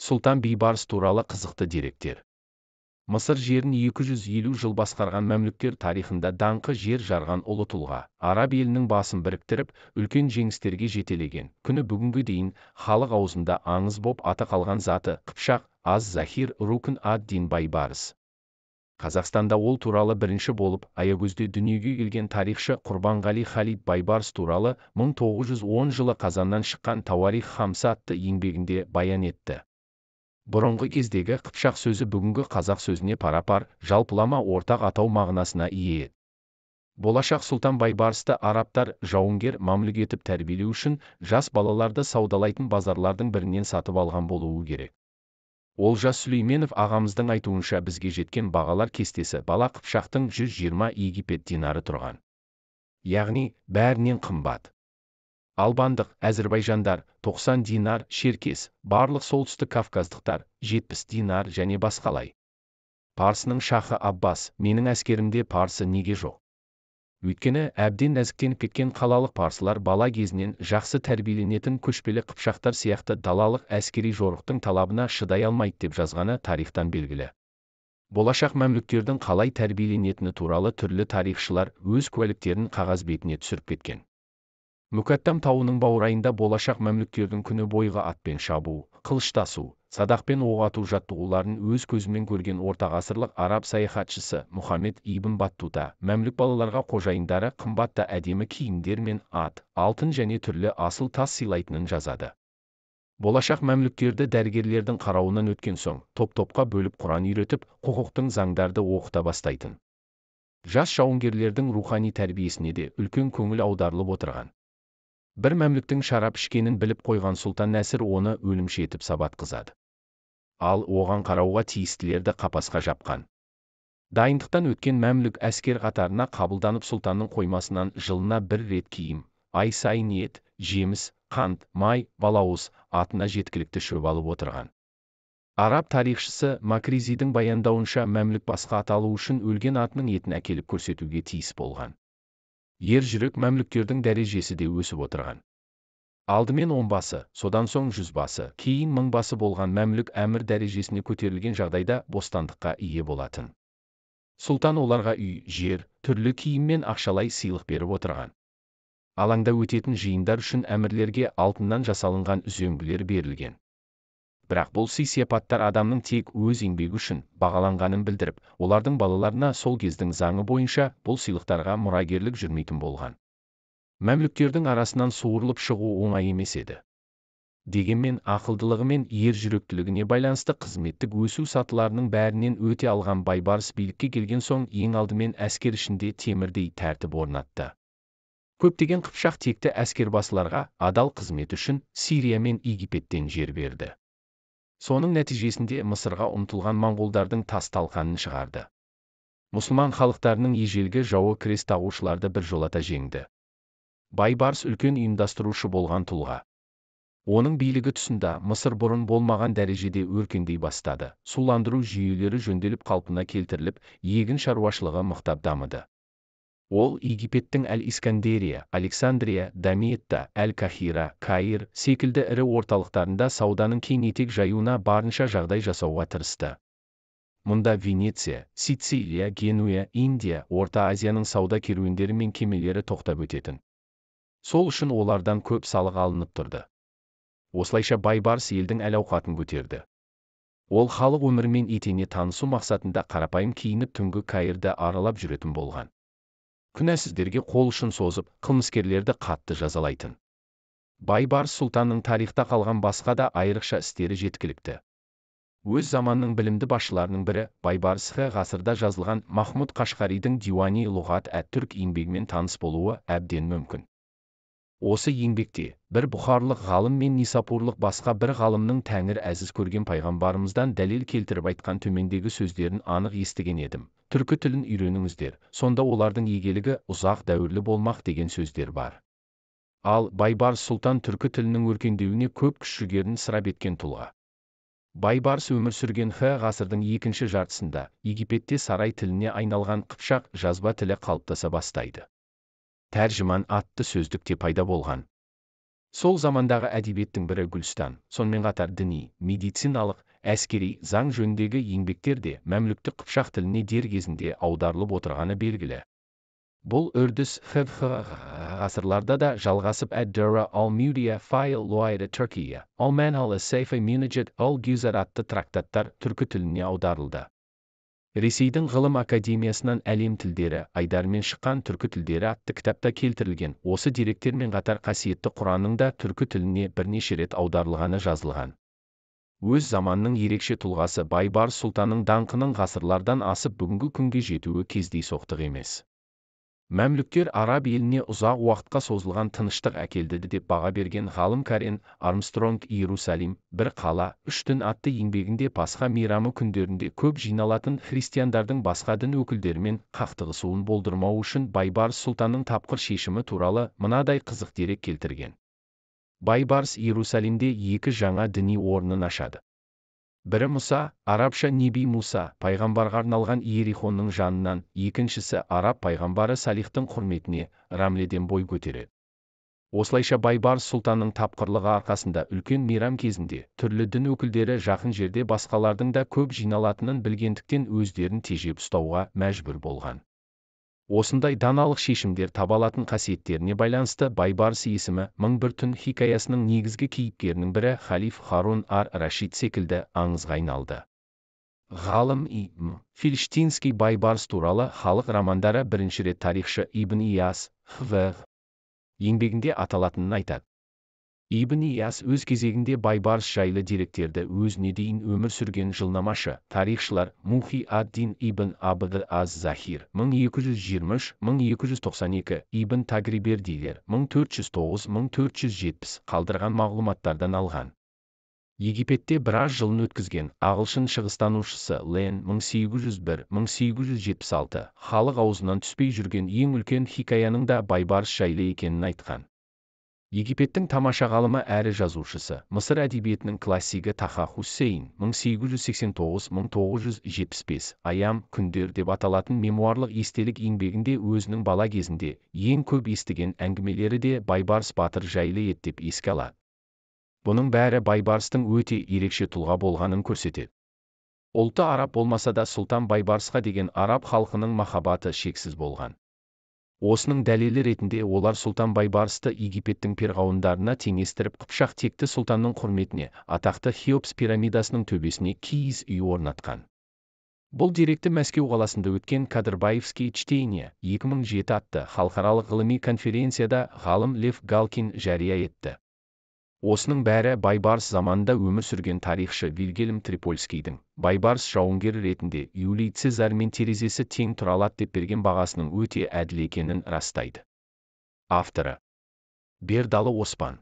Сұлтан бейбарыс туралы қызықты деректер. Мысыр жерін 250 жыл басқарған мәмлүктер тарихында даңқы жер жарған ұлы тұлға, араб елінің басын біріктіріп, үлкен жеңістерге жетелеген. Күні бүгінге дейін халық аузында аңыз боп аты қалған заты Қыпшақ аз-Захир Рукн ад-Дин Байбарыс. Қазақстанда ол туралы бірінші болып Аягөзде дүниеге келген тарихшы Құрбанғали Халид Байбарыс туралы 1910 жылы Қазаннан шыққан Тауарих Хамса атты еңбегінде баян етті. Бұрынғы кездегі Қыпшақ сөзі бүгінгі қазақ сөзіне пара-пар, жалпылама ортақ атау мағынасына ие. Болашақ сұлтан Байбарысты арабтар жауынгер мамлюк етіп тәрбиелеу үшін жас балаларды саудалайтын базарлардың бірінен сатып алған болуы керек. Олжас Сүлейменов ағамыздың айтуынша бізге жеткен бағалар кестесі бала Қыпшақтың 120 Египет динары тұрған. Яғни, бәрінен қымбат. Албандық, әзірбайжандар 90 динар, шеркес, барлық солтүстік кавказдықтар 70 динар және басқалай. Парсының шахы Аббас, менің әскерімде парсы неге жоқ? Өйткені әбден нәзіктеніп кеткен қалалық парсылар бала кезінен жақсы тәрбиеленетін көшпелі қыпшақтар сияқты далалық әскери жорықтың талабына шыдай алмайды деп жазғаны тарихтан белгілі. Болашақ мәмлүктердің қалай тәрбиеленетіні туралы түрлі тарихшылар өз куәліктерін қағаз бетіне түсіріп кеткен. Мүкәттам тауының баурайында болашақ мәмлүктердің күні бойғы атпен шабу, қылыштасу, садақпен оқ ату жаттығуларын өз көзімен көрген ортағасырлық араб саяхатшысы Мұхаммед ибн Баттута мәмлүк балаларға қожайындары қымбатты әдемі киімдер мен ат, алтын және түрлі асыл тас сыйлайтынын жазады. Болашақ мәмлүктерді дәрігерлердің қарауынан өткен соң, топ-топқа бөліп Құран үйретіп, құқықтың заңдарды оқыта бастайтын. Жас жауынгерлердің рухани тәрбиесіне де үлкен көңіл аударылып отырған. Бір мәмлүктің шарап ішкенін біліп қойған сұлтан Нәсір оны өлімші етіп сабатқызады. Ал оған қарауға тиістілерді қапасқа жапқан. Дайындықтан өткен мәмлүк әскер қатарына қабылданып сұлтанның қоймасынан жылына бір рет киім, ай сайын ет, жеміс, қант, май, балауыз, атына жеткілікті шөп алып отырған. Араб тарихшысы Макризидің баяндауынша мәмлүк басқа аталу үшін өлген атының етін әкеліп көрсетуге тиіс болған. Ер жүрек мәмлүктердің дәрежесі де өсіп отырған. Алдымен 10 басы, содан соң 100 басы, кейін 1000 басы болған мәмлүк әмір дәрежесіне көтерілген жағдайда бостандыққа ие болатын. Сұлтан оларға үй, жер, түрлі киім мен ақшалай сыйлық беріп отырған. Алаңда өтетін жиындар үшін әмірлерге алтыннан жасалынған үзеңгілер берілген. Бірақ бұл сый-сияпаттар адамның тек өз еңбегі үшін бағаланғанын білдіріп, олардың балаларына сол кездің заңы бойынша бұл сыйлықтарға мұрагерлік жүрмейтін болған. Мәмлүктердің арасынан суырылып шығу оңай емес еді. Дегенмен ақылдылығы мен ер жүректілігіне байланысты қызметтік өсу сатыларының бәрінен өте алған Байбарыс билікке келген соң ең алдымен әскер ішінде темірдей тәртіп орнатты. Көптеген Қыпшақ текті әскербасыларға адал қызмет үшін Сирия мен Египеттен жер берді. Соның нәтижесінде Мысырға ұмтылған моңғолдардың тас талқанын шығарды. Мұсылман халықтарының ежелгі жауы крест тағушыларды біржолата жеңді. Байбарыс үлкен ұйымдастырушы болған тұлға. Оның билігі тұсында Мысыр бұрын болмаған дәрежеде өркендей бастады. Суландыру жүйелері жөнделіп қалпына келтіріліп, егін шаруашылығы мықтап дамыды. Ол Египеттің Әл-Искандерия, Александрия, Дамиетта, Әл-Кахира, Каир секілді ірі орталықтарында сауданың кең етек жаюына барынша жағдай жасауға тырысты. Мұнда Венеция, Сицилия, Генуя, Индия, Орта Азияның сауда керуендері мен кемелері тоқтап өтетін. Сол үшін олардан көп салық алынып тұрды. Осылайша Байбарыс елдің әл-ауқатын көтерді. Ол халық өмірімен етене танысу мақсатында қарапайым киініп түнгі Каирді аралап жүретін болған. Күнәсіздерге қол ұшын созып, қылмыскерлерді қатты жазалайтын. Байбарыс сұлтанның тарихта қалған басқа да айрықша істері жеткілікті. Өз заманның білімді басшыларының бірі Байбарыс ғасырда жазылған Махмұд Қашқаридің Диуани Лұғат әт-Түрк еңбегімен таныс болуы әбден мүмкін. Осы еңбекте бір бұхарлық ғалым мен нисапурлық басқа бір ғалымның тәңір әзіз көрген пайғамбарымыздан дәлел келтіріп айтқан төмендегі сөздерін анық естіген едім. Түркі тілін үйреніңіздер, сонда олардың егелігі ұзақ дәуірлі болмақ деген сөздер бар. Ал Байбарыс сұлтан түркі тілінің өркендеуіне көп күш жігерін сырап еткен тұлға. Байбарыс өмір сүрген ғасырдың екінші жартысында Египетте сарай тіліне айналған Қыпшақ жазба тілі қалыптаса бастайды. Тәржіман атты сөздік те пайда болған. Сол замандағы әдебиеттің бірі Гүлстан, сонымен қатар діни, медициналық, әскери, заң жөніндегі еңбектер де мәмлүктік қыпшақ тіліне дер кезінде аударылып отырғаны белгілі. Бұл үрдіс ғасырларда да жалғасып әд-Дурра ал-Мудия файл Луайда Түркия, ал-Манал Сайфа Мунажат ал-Гюзар атты трактаттар түркі тіліне аударылды. Ресейдің ғылым академиясынан әлем тілдері айдарымен шыққан түркі тілдері атты кітапта келтірілген осы деректермен қатар қасиетті Құранның да түркі тіліне бірнеше рет аударылғаны жазылған. Өз заманның ерекше тұлғасы Байбарс сұлтанның даңқының ғасырлардан асып бүгінгі күнге жетуі кездейсоқтық емес. Мәмлүктер араб еліне ұзақ уақытқа созылған тыныштық әкелді деп баға берген ғалым Карен Армстронг Иерусалим, бір қала, үш дін атты еңбегінде Пасха мейрамы күндерінде көп жиналатын христиандардың басқа дін өкілдерімен қақтығысуын болдырмау үшін Байбарс сұлтанның тапқыр шешімі туралы мынадай қызық дерек келтірген. Байбарс Иерусалимде екі жаңа діни орнын ашады. Бірі Мұса, арабша Неби Муса, пайғамбарға арналған Иерихонның жанынан, екіншісі араб пайғамбары Салихтың құрметіне Рамледен бой көтереді. Осылайша Байбарс сұлтанның тапқырлығы арқасында үлкен мейрам кезінде түрлі дін өкілдері жақын жерде басқалардың да көп жиналатынын білгендіктен өздерін тежеп ұстауға мәжбүр болған. Осындай даналық шешімдер таба алатын қасиеттеріне байланысты Байбарс есімі мың бір түн хикаясының негізгі кейіпкерінің бірі халиф Харун ар-Рашид секілді аңызға айналды. Ғалым Ибн Фельштинский Байбарс туралы халық романдары бірінші рет тарихшы Ибн Ияс еңбегінде аталатынын айтады. Ибн Ияс өз кезегінде Байбарс жайлы деректерді өзіне дейін өмір сүрген жылнамашы, тарихшылар Мухи ад-Дин ибн Абд аз-Захир 1223-1292, Ибн Тагрибердилер 1409-1470 қалдырған мағлұматтардан алған. Египетте біраз жылын өткізген ағылшын шығыстанушысы Лен 1801-1876 халық аузынан түспей жүрген ең үлкен хикаяның да Байбарс жайлы екенін айтқан. Египеттің тамаша ғалымы әрі жазушысы, Мысыр әдебиетінің классигі Таха Хусейн 1889-1975 Аям күндер деп аталатын мемуарлық естелік еңбегінде өзінің бала кезінде ең көп естіген әңгімелері де Байбарс батыр жайлы еді деп еске алады. Бұның бәрі Байбарстың өте ерекше тұлға болғанын көрсетеді. Ұлты араб болмаса да сұлтан Байбарсқа деген араб халқының махаббаты шексіз болған. Осының дәлелі ретінде олар сұлтан Байбарсты Египеттің перғауындарына теңестіріп Қыпшақ текті сұлтанның құрметіне атақты Хеопс пирамидасының төбесіне киіз үй орнатқан. Бұл деректі Мәскеу қаласында өткен Кадырбаевский чтение 2007 атты халықаралық ғылыми конференцияда ғалым Лев Галкин жария етті. Осының бәрі Байбарс заманында өмір сүрген тарихшы Вильгельм Трипольскийдің Байбарс жауынгері ретінде Юлий Цезарь мен терезесі тең тұра алады деп берген бағасының өте әділ екенін растайды. Авторы Бердалы Оспан.